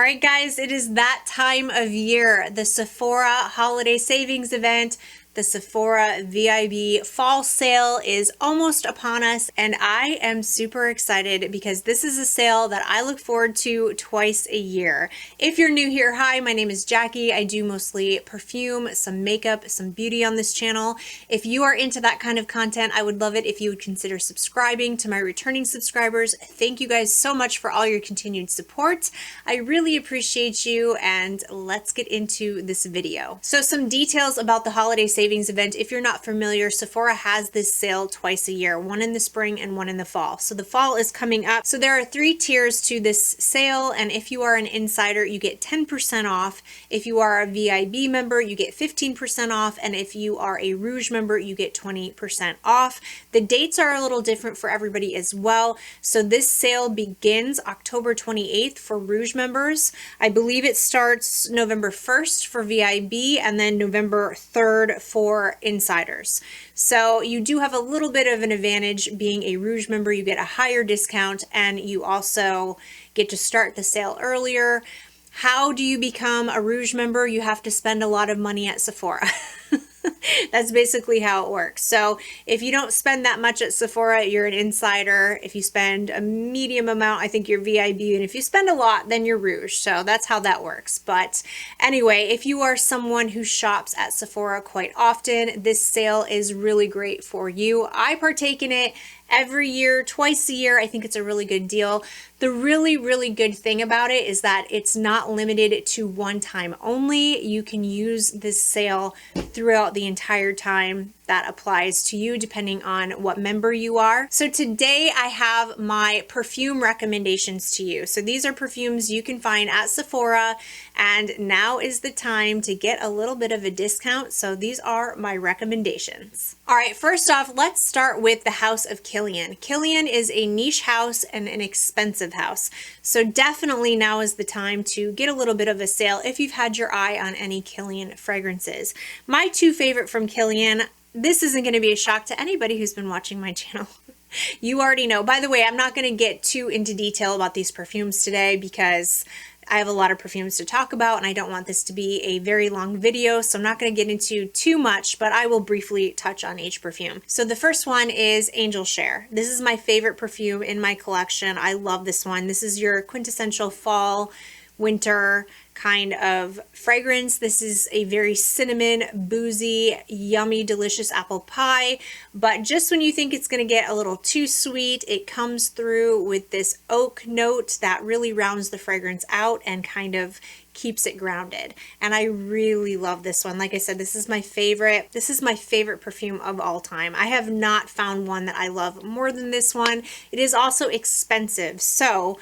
right, guys, it is that time of year. The Sephora Holiday Savings event, the Sephora Vib fall sale is almost upon us, and I am super excited because this is a sale that I look forward to twice a year. If you're new here, hi, my name is Jackie. I do mostly perfume, some makeup, some beauty on this channel. If you are into that kind of content, I would love it if you would consider subscribing. To my returning subscribers, thank you guys so much for all your continued support. I really appreciate you, and let's get into this video. So some details about the holiday savings event. If you're not familiar, Sephora has this sale twice a year, one in the spring and one in the fall. So the fall is coming up. So there are 3 tiers to this sale, and if you are an insider, you get 10% off. If you are a VIB member, you get 15% off, and if you are a Rouge member, you get 20% off. The dates are a little different for everybody as well. So this sale begins October 28th for Rouge members. I believe it starts November 1st for VIB and then November 3rd for insiders. So you do have a little bit of an advantage being a Rouge member. You get a higher discount and you also get to start the sale earlier. How do you become a Rouge member? You have to spend a lot of money at Sephora. That's basically how it works. So if you don't spend that much at Sephora, you're an insider. If you spend a medium amount, I think you're VIB. And if you spend a lot, then you're Rouge. So that's how that works. But anyway, if you are someone who shops at Sephora quite often, this sale is really great for you. I partake in it every year, twice a year. I think it's a really good deal. The really good thing about it is that it's not limited to one time only. You can use this sale throughout the entire time. That applies to you depending on what member you are. So today I have my perfume recommendations to you. So these are perfumes you can find at Sephora, and now is the time to get a little bit of a discount. So these are my recommendations. All right, first off, let's start with the House of Kilian. Kilian is a niche house and an expensive house. So definitely now is the time to get a little bit of a sale if you've had your eye on any Kilian fragrances. My 2 favorite from Kilian, this isn't going to be a shock to anybody who's been watching my channel. You already know. By the way, I'm not going to get too into detail about these perfumes today because I have a lot of perfumes to talk about and I don't want this to be a very long video, so I'm not going to get into too much, but I will briefly touch on each perfume. So the first one is Angel Share. This is my favorite perfume in my collection. I love this one. This is your quintessential fall, winter kind of fragrance. This is a very cinnamon, boozy, yummy, delicious apple pie. But just when you think it's going to get a little too sweet, it comes through with this oak note that really rounds the fragrance out and kind of keeps it grounded. And I really love this one. Like I said, this is my favorite. This is my favorite perfume of all time. I have not found one that I love more than this one. It is also expensive. So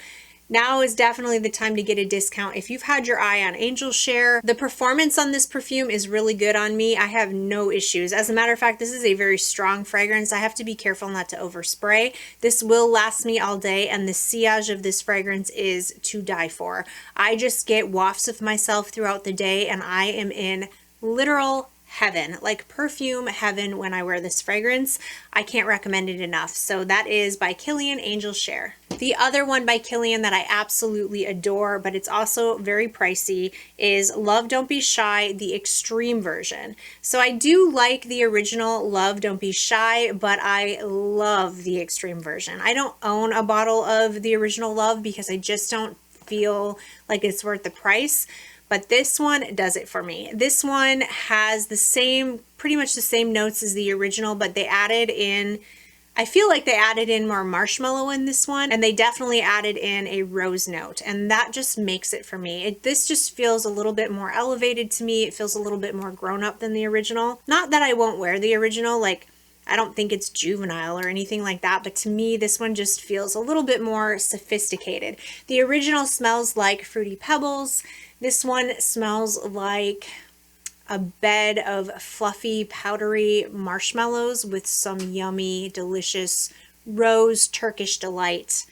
now is definitely the time to get a discount if you've had your eye on Angel Share. The performance on this perfume is really good on me. I have no issues. As a matter of fact, this is a very strong fragrance. I have to be careful not to overspray. This will last me all day, and the sillage of this fragrance is to die for. I just get wafts of myself throughout the day, and I am in literal heaven, like perfume heaven when I wear this fragrance. I can't recommend it enough. So that is by Kilian, Angel Share. The other one by Kilian that I absolutely adore, but it's also very pricey, is Love Don't Be Shy, the extreme version. So I do like the original Love Don't Be Shy, but I love the extreme version. I don't own a bottle of the original Love because I just don't feel like it's worth the price. But this one does it for me. This one has the same, pretty much the same notes as the original, but they added in, I feel like they added in more marshmallow in this one, and they definitely added in a rose note, and that just makes it for me. This just feels a little bit more elevated to me. It feels a little bit more grown up than the original. Not that I won't wear the original, like, I don't think it's juvenile or anything like that, but to me, this one just feels a little bit more sophisticated. The original smells like Fruity Pebbles. This one smells like a bed of fluffy, powdery marshmallows with some yummy, delicious rose Turkish delight.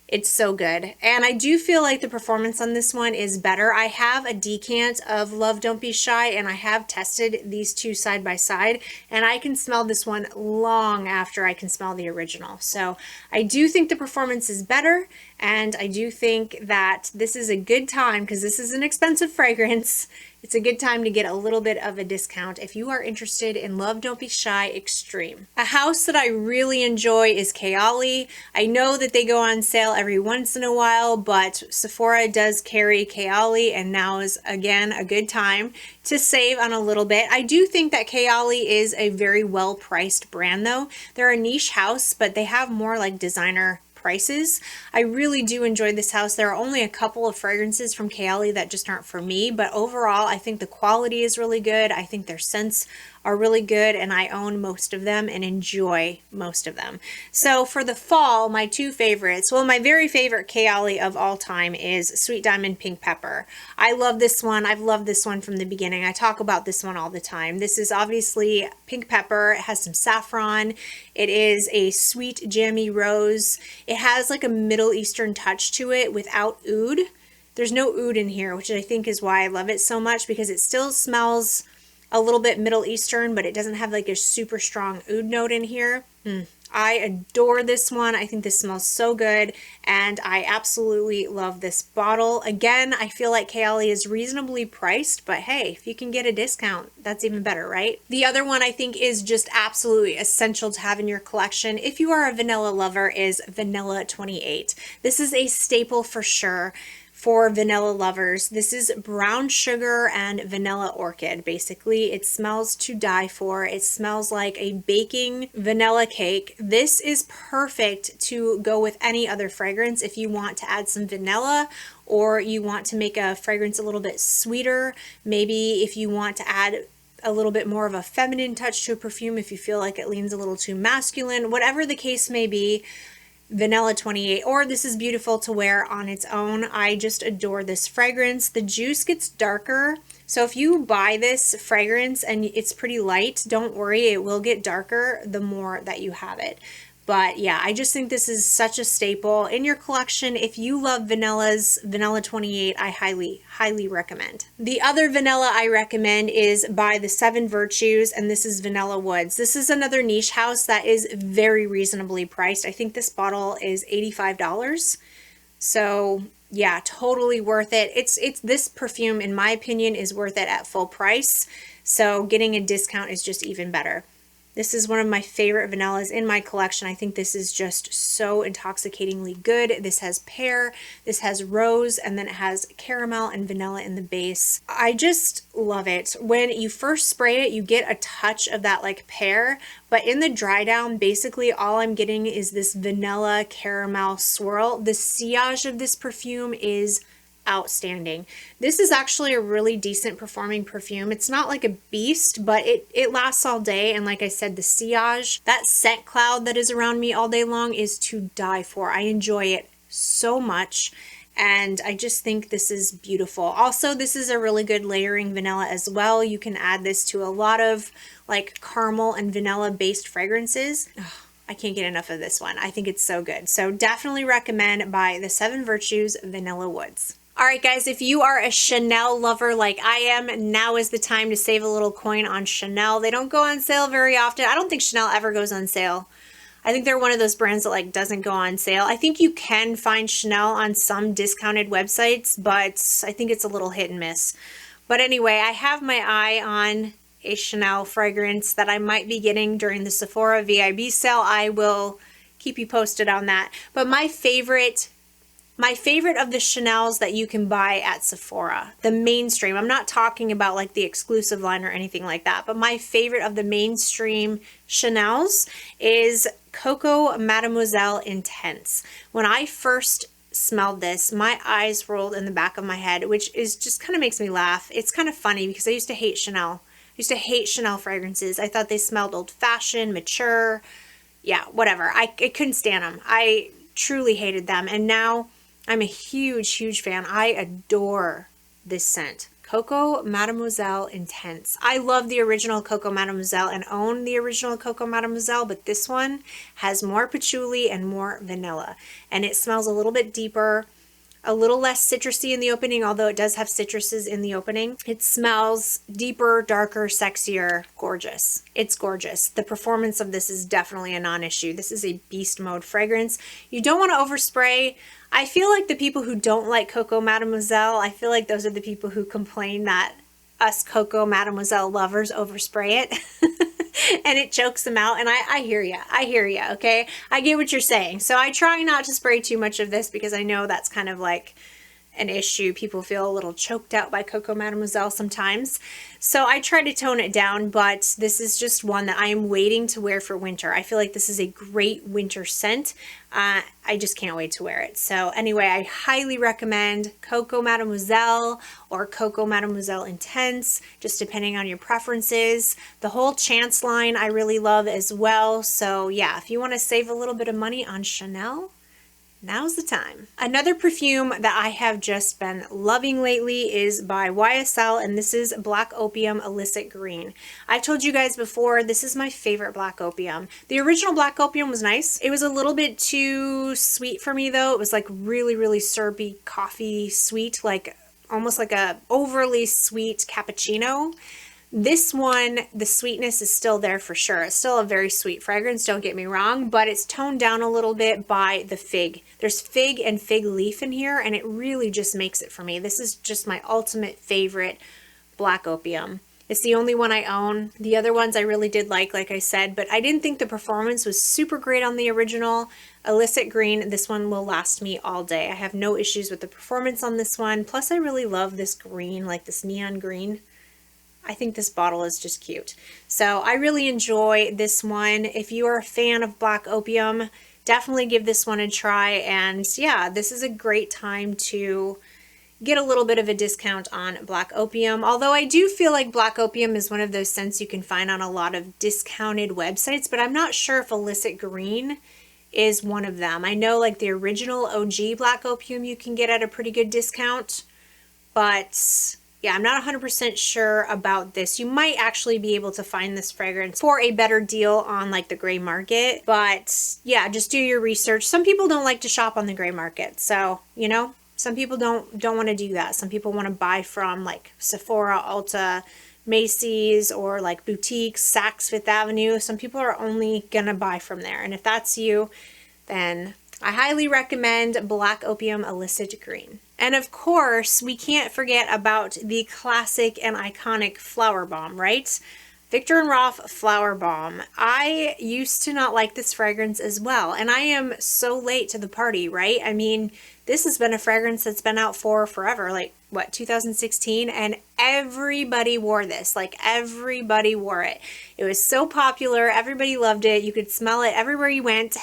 It's so good. And I do feel like the performance on this one is better. I have a decant of Love Don't Be Shy, and I have tested these two side by side, and I can smell this one long after I can smell the original. So I do think the performance is better, And I do think that this is a good time, because this is an expensive fragrance. It's a good time to get a little bit of a discount if you are interested in Love Don't Be Shy Extreme. A house that I really enjoy is Kayali. I know that they go on sale every once in a while, but Sephora does carry Kayali, and now is again a good time to save on a little bit. I do think that Kayali is a very well priced brand though. They're a niche house, but they have more like designer prices. I really do enjoy this house. There are only a couple of fragrances from Kayali that just aren't for me, but overall I think the quality is really good. I think their scents are really good, and I own most of them and enjoy most of them. So for the fall, my two favorites, well, my very favorite Kayali of all time is Sweet Diamond Pink Pepper. I love this one. I've loved this one from the beginning. I talk about this one all the time. This is obviously pink pepper. It has some saffron. It is a sweet jammy rose. It has like a Middle Eastern touch to it without oud. There's no oud in here, which I think is why I love it so much, because it still smells a little bit Middle Eastern, but it doesn't have like a super strong oud note in here. I adore this one. I think this smells so good, and I absolutely love this bottle. Again, I feel like Kayali is reasonably priced, but hey, if you can get a discount, that's even better, right? The other one I think is just absolutely essential to have in your collection if you are a vanilla lover is Vanilla 28. This is a staple for sure for vanilla lovers. This is brown sugar and vanilla orchid. Basically, it smells to die for. It smells like a baking vanilla cake. This is perfect to go with any other fragrance if you want to add some vanilla, or you want to make a fragrance a little bit sweeter. Maybe if you want to add a little bit more of a feminine touch to a perfume, if you feel like it leans a little too masculine, whatever the case may be, Vanilla 28, or this is beautiful to wear on its own. I just adore this fragrance. The juice gets darker, so if you buy this fragrance and it's pretty light, don't worry, it will get darker the more that you have it. But yeah, I just think this is such a staple in your collection. If you love vanillas, Vanilla 28, I highly recommend. The other vanilla I recommend is by the Seven Virtues, and this is Vanilla Woods. This is another niche house that is very reasonably priced. I think this bottle is $85. So yeah, totally worth it. It's this perfume, in my opinion, is worth it at full price. So getting a discount is just even better. This is one of my favorite vanillas in my collection. I think this is just so intoxicatingly good. This has pear, this has rose, and then it has caramel and vanilla in the base. I just love it. When you first spray it, you get a touch of that like pear, but in the dry down, basically all I'm getting is this vanilla caramel swirl. The sillage of this perfume is outstanding. This is actually a really decent performing perfume. It's not like a beast, but it lasts all day. And like I said, the sillage, that scent cloud that is around me all day long, is to die for. I enjoy it so much, and I just think this is beautiful. Also, this is a really good layering vanilla as well. You can add this to a lot of like caramel and vanilla based fragrances. I can't get enough of this one. I think it's so good. So definitely recommend by the Seven Virtues Vanilla Woods. All right, guys, if you are a Chanel lover like I am, now is the time to save a little coin on Chanel. They don't go on sale very often. I don't think Chanel ever goes on sale. I think they're one of those brands that like doesn't go on sale. I think you can find Chanel on some discounted websites, but I think it's a little hit and miss. But anyway, I have my eye on a Chanel fragrance that I might be getting during the Sephora Vib sale. I will keep you posted on that. But my favorite of the Chanels that you can buy at Sephora, the mainstream, I'm not talking about like the exclusive line or anything like that, but my favorite of the mainstream Chanels is COCO Mademoiselle Intense. When I first smelled this, my eyes rolled in the back of my head, which is just kind of makes me laugh. It's kind of funny because I used to hate Chanel. I used to hate Chanel fragrances. I thought they smelled old-fashioned, mature, yeah, whatever. I couldn't stand them. I truly hated them, and now I'm a huge fan. I adore this scent. COCO Mademoiselle Intense. I love the original COCO Mademoiselle and own the original COCO Mademoiselle, but this one has more patchouli and more vanilla. And it smells a little bit deeper, a little less citrusy in the opening, although it does have citruses in the opening. It smells deeper, darker, sexier, gorgeous. It's gorgeous. The performance of this is definitely a non-issue. This is a beast mode fragrance. You don't want to overspray. I feel like the people who don't like Coco Mademoiselle, I feel like those are the people who complain that us Coco Mademoiselle lovers overspray it and it chokes them out. And I hear you. I hear you. Okay. I get what you're saying. So I try not to spray too much of this because I know that's kind of like an issue. People feel a little choked out by Coco Mademoiselle sometimes. So I try to tone it down, but this is just one that I am waiting to wear for winter. I feel like this is a great winter scent. I just can't wait to wear it. So anyway, I highly recommend Coco Mademoiselle or Coco Mademoiselle Intense, just depending on your preferences. The whole Chance line I really love as well. So yeah, if you want to save a little bit of money on Chanel, now's the time. Another perfume that I have just been loving lately is by YSL, and this is Black Opium Illicit Green. I've told you guys before, this is my favorite Black Opium. The original Black Opium was nice. It was a little bit too sweet for me though. It was like really, really syrupy coffee sweet, like almost like a overly sweet cappuccino. This one, the sweetness is still there for sure. It's still a very sweet fragrance, don't get me wrong, but it's toned down a little bit by the fig. There's fig and fig leaf in here, and it really just makes it for me. This is just my ultimate favorite Black Opium. It's the only one I own. The other ones I really did like I said, but I didn't think the performance was super great on the original Illicit Green. This one will last me all day. I have no issues with the performance on this one. Plus, I really love this green, like this neon green. I think this bottle is just cute. So I really enjoy this one. If you are a fan of Black Opium, definitely give this one a try. And yeah, this is a great time to get a little bit of a discount on Black Opium. Although I do feel like Black Opium is one of those scents you can find on a lot of discounted websites, but I'm not sure if Illicit Green is one of them. I know like the original OG Black Opium you can get at a pretty good discount, but yeah, I'm not 100% sure about this. You might actually be able to find this fragrance for a better deal on like the gray market. But yeah, just do your research. Some people don't like to shop on the gray market. So, you know, some people don't want to do that. Some people want to buy from like Sephora, Ulta, Macy's, or like boutiques, Saks Fifth Avenue. Some people are only gonna buy from there. And if that's you, then I highly recommend Black Opium Illicit Green. And of course, we can't forget about the classic and iconic Flowerbomb, right? Viktor and Rolf Flowerbomb. I used to not like this fragrance as well, and I am so late to the party, right? I mean, this has been a fragrance that's been out for forever, like what, 2016, and everybody wore this. Like everybody wore it. It was so popular. Everybody loved it. You could smell it everywhere you went.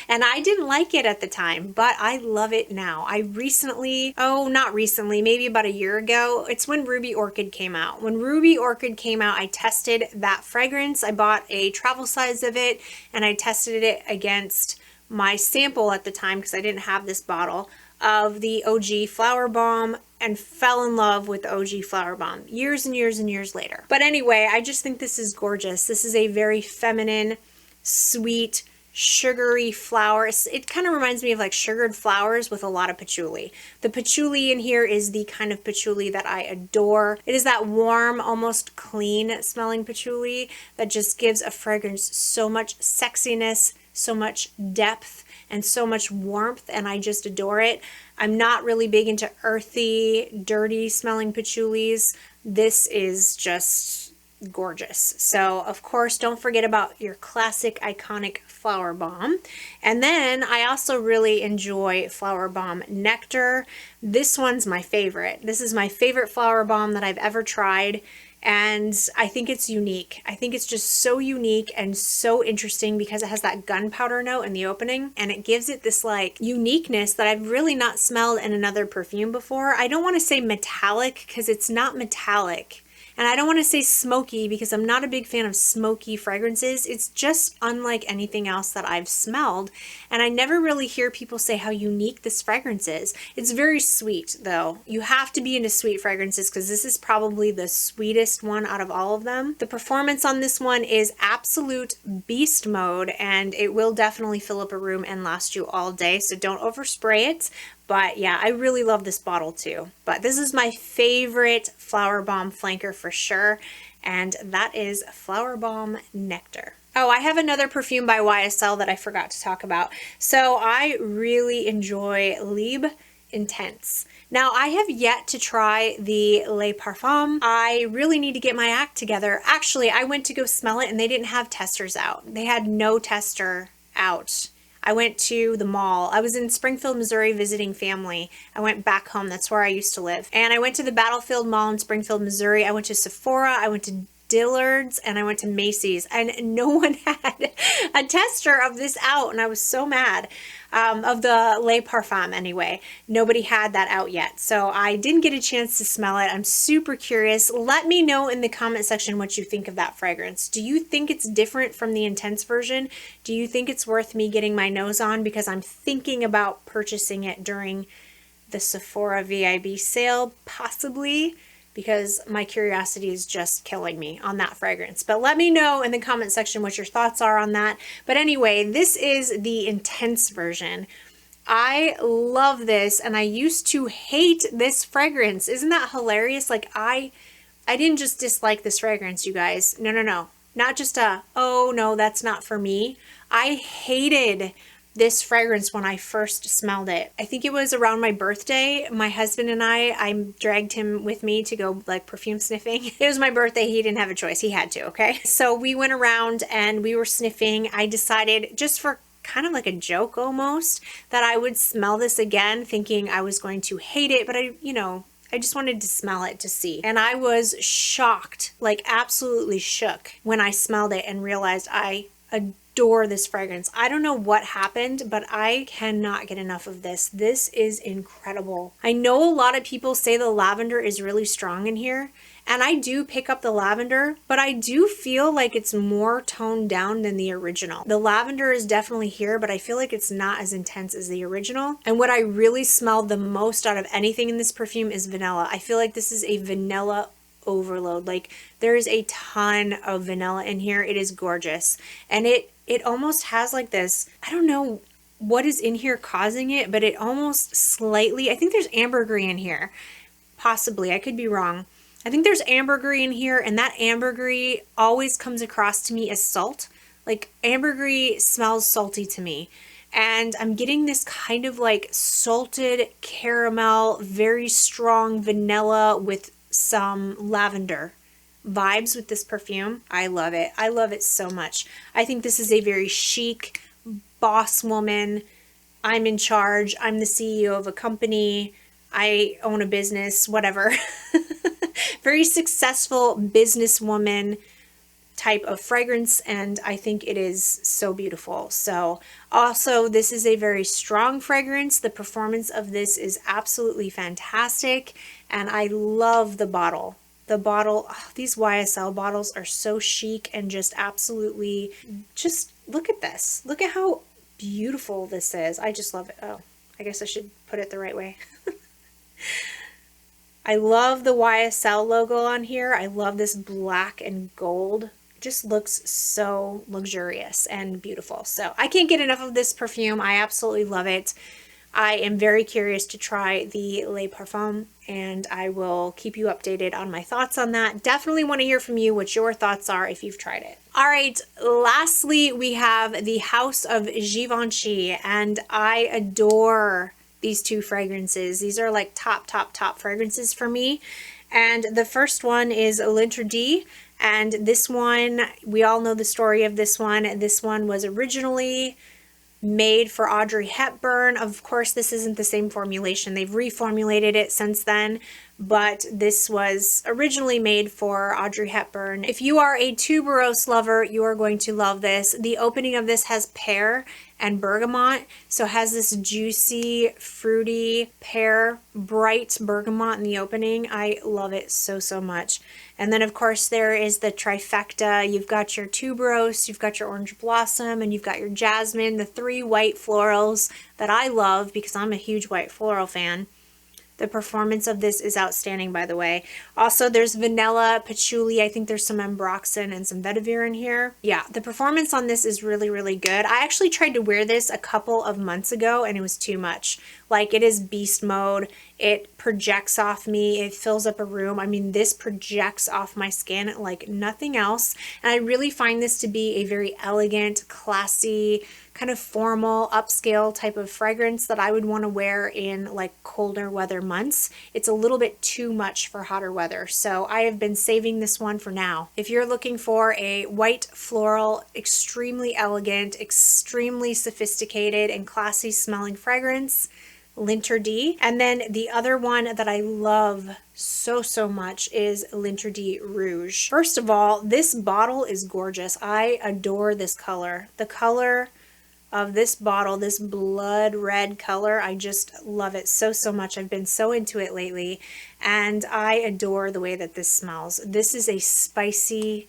And I didn't like it at the time, but I love it now. I recently, oh, not recently, maybe about a year ago, it's when Ruby Orchid came out. When Ruby Orchid came out, I tested that fragrance. I bought a travel size of it and I tested it against my sample at the time because I didn't have this bottle of the OG Flowerbomb and fell in love with the OG Flowerbomb years and years and years later. But anyway, I just think this is gorgeous. This is a very feminine, sweet, sugary flower. It kind of reminds me of like sugared flowers with a lot of patchouli. The patchouli in here is the kind of patchouli that I adore. It is that warm, almost clean smelling patchouli that just gives a fragrance so much sexiness, so much depth, and so much warmth, and I just adore it. I'm not really big into earthy, dirty smelling patchoulis. This is just gorgeous. So of course, don't forget about your classic iconic Flowerbomb. And then I also really enjoy Flowerbomb Nectar. This one's my favorite. This is my favorite Flowerbomb that I've ever tried. And I think it's unique. I think it's just so unique and so interesting because it has that gunpowder note in the opening and it gives it this like uniqueness that I've really not smelled in another perfume before. I don't want to say metallic because it's not metallic. And I don't want to say smoky because I'm not a big fan of smoky fragrances. It's just unlike anything else that I've smelled. And I never really hear people say how unique this fragrance is. It's very sweet though. You have to be into sweet fragrances because this is probably the sweetest one out of all of them. The performance on this one is absolute beast mode and it will definitely fill up a room and last you all day. So don't overspray it. But yeah, I really love this bottle too. But this is my favorite Flowerbomb flanker for sure. And that is Flowerbomb Nectar. Oh, I have another perfume by YSL that I forgot to talk about. So I really enjoy Libre Intense. Now, I have yet to try the Les Parfums. I really need to get my act together. Actually, I went to go smell it and they didn't have testers out. They had no tester out. I went to the mall. I was in Springfield, Missouri visiting family. I went back home. That's where I used to live. And I went to the Battlefield Mall in Springfield, Missouri. I went to Sephora. I went to Dillard's, and I went to Macy's, and no one had a tester of this out, and I was so mad. Of the Les Parfums anyway. Nobody had that out yet, so I didn't get a chance to smell it. I'm super curious. Let me know in the comment section what you think of that fragrance. Do you think it's different from the Intense version? Do you think it's worth me getting my nose on? Because I'm thinking about purchasing it during the Sephora Vib sale, possibly, because my curiosity is just killing me on that fragrance. But let me know in the comment section what your thoughts are on that. But anyway, this is the Intense version. I love this, and I used to hate this fragrance. Isn't that hilarious? Like, I didn't just dislike this fragrance, you guys. No. Not just oh no, that's not for me. I hated this fragrance when I first smelled it. I think it was around my birthday. My husband and I dragged him with me to go like perfume sniffing. It was my birthday. He didn't have a choice. He had to, okay? So we went around and we were sniffing. I decided, just for kind of like a joke almost, that I would smell this again, thinking I was going to hate it, but I just wanted to smell it to see. And I was shocked, like absolutely shook when I smelled it and realized I adore this fragrance. I don't know what happened, but I cannot get enough of this. This is incredible. I know a lot of people say the lavender is really strong in here, and I do pick up the lavender, but I do feel like it's more toned down than the original. The lavender is definitely here, but I feel like it's not as intense as the original. And what I really smelled the most out of anything in this perfume is vanilla. I feel like this is a vanilla overload. Like, there's a ton of vanilla in here. It is gorgeous. And it almost has like this, I don't know what is in here causing it, but it almost slightly, I think there's ambergris in here. Possibly, I could be wrong. I think there's ambergris in here, and that ambergris always comes across to me as salt. Like, ambergris smells salty to me. And I'm getting this kind of like salted caramel, very strong vanilla with some lavender vibes with this perfume. I love it. I love it so much. I think this is a very chic boss woman. I'm in charge. I'm the CEO of a company. I own a business, whatever. Very successful businesswoman type of fragrance, and I think it is so beautiful. So also, this is a very strong fragrance. The performance of this is absolutely fantastic, and I love the bottle. The bottle, oh, these YSL bottles are so chic and just absolutely, just look at this. Look at how beautiful this is. I just love it. Oh, I guess I should put it the right way. I love the YSL logo on here. I love this black and gold. It just looks so luxurious and beautiful. So I can't get enough of this perfume. I absolutely love it. I am very curious to try the Les Parfums, and I will keep you updated on my thoughts on that. Definitely want to hear from you what your thoughts are if you've tried it. All right, lastly, we have the House of Givenchy, and I adore these two fragrances. These are like top fragrances for me. And the first one is L'Interdit, and this one, we all know the story of this one. This one was originally made for Audrey Hepburn. Of course, this isn't the same formulation. They've reformulated it since then, but this was originally made for Audrey Hepburn. If you are a tuberose lover, you are going to love this. The opening of this has pear and bergamot, so it has this juicy, fruity pear, bright bergamot in the opening. I love it so much. And then of course there is the trifecta. You've got your tuberose, you've got your orange blossom, and you've got your jasmine, the three white florals that I love because I'm a huge white floral fan. The performance of this is outstanding, by the way. Also, there's vanilla, patchouli. I think there's some ambroxan and some vetiver in here. Yeah, the performance on this is really good. I actually tried to wear this a couple of months ago, and it was too much. Like, it is beast mode. It projects off me. It fills up a room. I mean, this projects off my skin like nothing else. And I really find this to be a very elegant, classy, kind of formal, upscale type of fragrance that I would want to wear in like colder weather months. It's a little bit too much for hotter weather, so I have been saving this one for now. If you're looking for a white floral, extremely elegant, extremely sophisticated and classy smelling fragrance, L'Interdit. And then the other one that I love so much is L'Interdit Rouge. First of all, this bottle is gorgeous. I adore this color. The color of this bottle, this blood red color, I just love it so much. I've been so into it lately, and I adore the way that this smells. This is a spicy,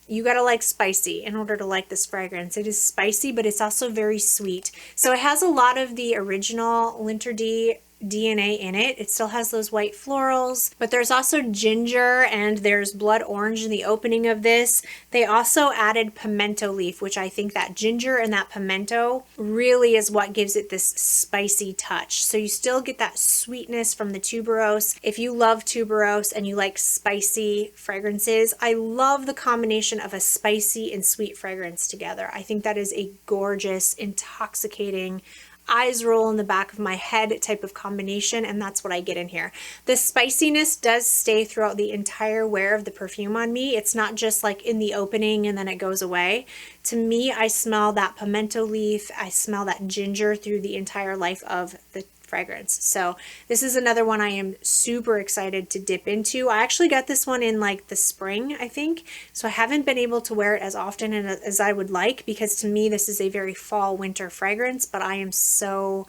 you gotta like spicy in order to like this fragrance. It is spicy, but it's also very sweet. So it has a lot of the original L'Interdit DNA in it. It still has those white florals, but there's also ginger and there's blood orange in the opening of this. They also added pimento leaf, which I think that ginger and that pimento really is what gives it this spicy touch. So you still get that sweetness from the tuberose. If you love tuberose and you like spicy fragrances, I love the combination of a spicy and sweet fragrance together. I think that is a gorgeous, intoxicating, eyes roll in the back of my head type of combination, and that's what I get in here. The spiciness does stay throughout the entire wear of the perfume on me. It's not just like in the opening and then it goes away. To me, I smell that pimento leaf, I smell that ginger through the entire life of the fragrance. So this is another one I am super excited to dip into. I actually got this one in like the spring, I think, so I haven't been able to wear it as often as I would like, because to me this is a very fall winter fragrance, but I am so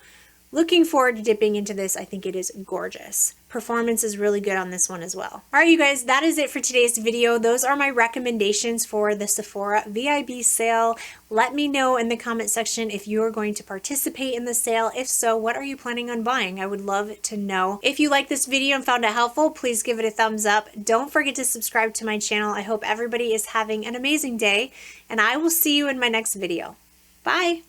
looking forward to dipping into this. I think it is gorgeous. Performance is really good on this one as well. All right, you guys, that is it for today's video. Those are my recommendations for the Sephora VIB sale. Let me know in the comment section if you are going to participate in the sale. If so, what are you planning on buying? I would love to know. If you like this video and found it helpful, please give it a thumbs up. Don't forget to subscribe to my channel. I hope everybody is having an amazing day, and I will see you in my next video. Bye.